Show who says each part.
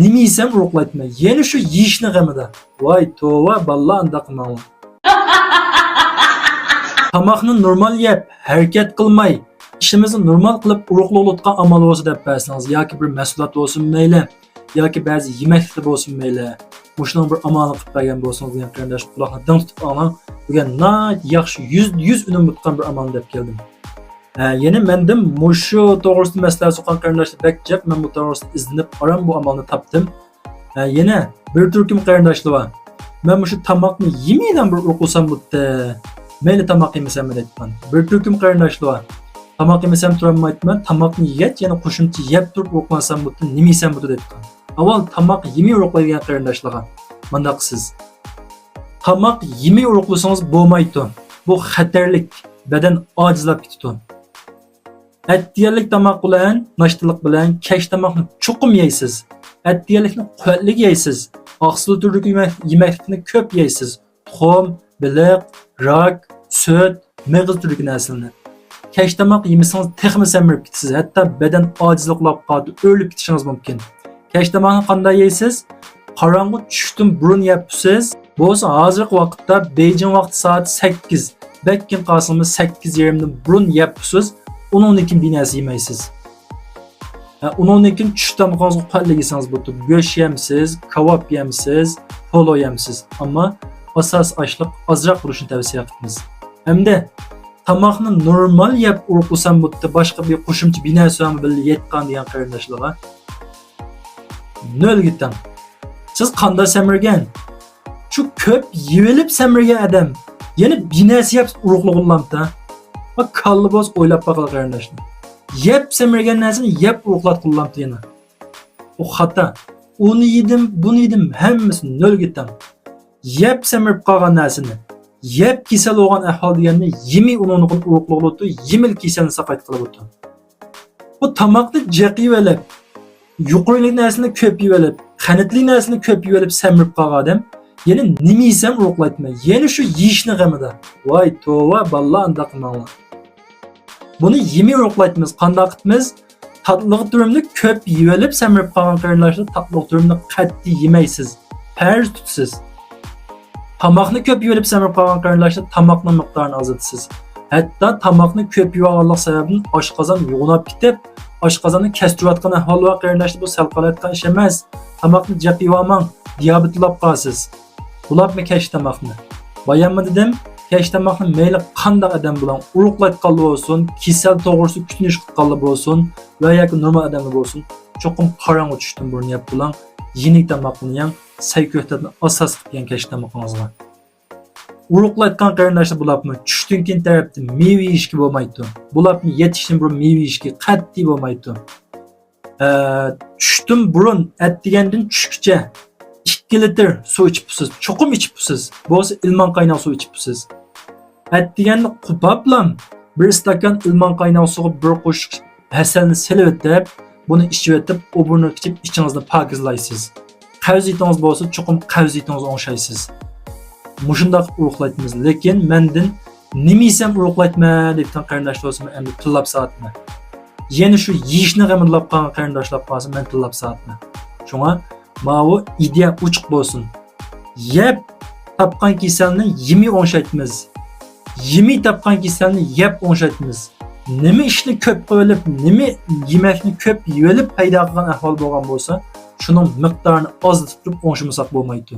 Speaker 1: nima yesam uruqlaytma. Yana shu yeyishni g'amida. Voy tova, balla anda qilmanglar. Tamoqni normal yeb, harakat qilmay, ishimizni normal qilib uruqlayotgan amal bo'lsa deb bersangiz yoki bir mahsulot bo'lsin mayli, yoki ba'zi yemekliklar bo'lsin mayli. Mushning bir amalni qilib bergan bo'lsangiz, degan qarindosh quloqni ding tutib oling. Bugun yaxshi 100 unum bitgan bir amal deb keldim. Yana mendim mushu to'g'risida maslahat so'qan qarindoshlar bekjab, men bu to'g'risida izlanib aram bu amalni topdim. Yana bir turkum qarindoshlar bor. Men mushu tamoqni yemaydan bir uruqsam bo'pti. Mayli tamoq yemasam deyapman. Bir turkum qarindoshlar bor. Tamoq yemasam turolmayman, tamoqni yeyat, yana qo'shimcha yeb turib uruqmasam bo'pti, nima yesam bo'pti deyapman. Avval tamoq yemay uruqlaydigan qarindoshlarga manda qilsiz. Tamoq yemay uruqlasangiz bo'lmaydi. Bu xatarlik, badan ojizlab ketadi. Etdiyanlik tamoq bilan, nashtalik bilan kech tamoqni chuqum yeysiz. Etdiyanlikni quvvatli yeysiz. Oqsil turdagi yemeklikni ko'p yeysiz. Tuxum, biliq, rak, süt, mig'iz turdagi narsalarni. Kech tamoq yemasangiz texmi samirib ketasiz. Hatto badan ojizliqlab qoladi, o'lib ketishingiz mumkin. Kech tamoqni qanday yeysiz? Qorong'i tushdan burun yeysiz. Bo'lsa hozirgi vaqtda Beijing vaqti soat 8. Bekkin qasımı 8:30dan burun yeysiz. Onun için binası yemaysiz. Onun için tushdan qozg'u qanday yesangiz bo'ladi. Go'sht yemsiz, kebab yemsiz, polo yemsiz. Ammo asas ashliq ozroq bo'lishini tavsiya qilamiz. Hamda tamoqni normal yeb uruqlasam bo'ladi. Boshqa bir qo'shimcha binasi ham bilan yetgan degan qarindoshlarga. Nol gitdan. Siz qanday samirgan? Şu ko'p yevelib samirgan odam yana binasi yeb uruqlaganlamda. Bak kallı boz o'ylab baqal qarindoshlar. Yeb samirgan narsani yeb uruqlat qillamdi yana. O xata. Uni yedim, buni yedim, hammasi nol gitdan. Yeb samirib qolgan narsani yeb kasal bo'lgan ahvol deganni yemi unini uruqlag'lotdi, yemil kasalni saqayt qilibdi. Bu tamoqni jaqib olib, yuqorilik narsani ko'p yeb olib, qanitli narsani ko'p yeb olib samirib qolgan odam yana nima yesam uruqlaytma. Yana shu yeyishni g'amida. Voy tova, balla anda qilmanglar. Buni yemay uruqlaytmiz. Qanday qilamiz? Tatliq turimni ko'p yeb olib samirib qolgan qarindoshlar tatliq turimni qat'iy yemaysiz. Farz tutasiz. Tamoqni ko'p yeb olib samirib qolgan qarindoshlar tamoqning miqdorini ozaytasiz. Hatto tamoqni ko'p yeb olganlik sababidan oshqozon yo'nab ketib, oshqozonni kestirayotgan ahvol va qarindoshlar bu sal qilayotgan ish emas. Tamoqni jaqib olmang, diabetlab qolasiz. Bulabmi kech tamoqni? Bayanmi dedim? Kech tamoqni mayli qanday odam bilan uruqlayotgan bo'lsin, kasal to'g'risi kutinish qilgan bo'lsin va yoki normal odam bo'lsin, cho'qim qorong'i tushdan burun yeb bilan yenik tamoqni ham sayko'tdan asos qilgan kech tamoqingizga. Uruqlayotgan qarindoshlar bulabmi? Tushdan keyin tarafda meva yeyishga bo'lmaydi. Bulabmi yetishdan burun meva yeyishga qat'iy bo'lmaydi. Tushdan burun atdigandan tushgacha 2 litr suv ichib siz, cho'qim ichib siz. Bo'lsa ilmon qaynoq suv ichib siz. Atdiganni qupablam 1 stakan ilmon qaynoq suvga bir qo'shiq hasalni silib o'tib, buni ichib o'tib, o'burni ichib ichingizni pokizlaysiz. Qavziyatingiz bo'lsa, cho'qim qavziyatingizni o'ngshaysiz. Mushundaq uruqlaytmiz, lekin mendan nima yesam uruqlaytma debdan qarindoshlar bo'lsa, men endi tillab soatma. Yana shu yeyishni g'amillab qolgan qarindoshlar bo'lsa, men tillab soatma. Shunga Mavu ideya uchiq bo'lsin. Yeb tapqan kasalni yemay o'ngshaytmiz. Yemay tapqan kasalni yeb o'ngshaytmiz. Nima ishni ko'p qilib, nima yemekni ko'p yeb olib paydo qilgan ahvol bo'lgan bo'lsa, shuning miqdorini ozitib turib o'ngshamasak bo'lmaydi.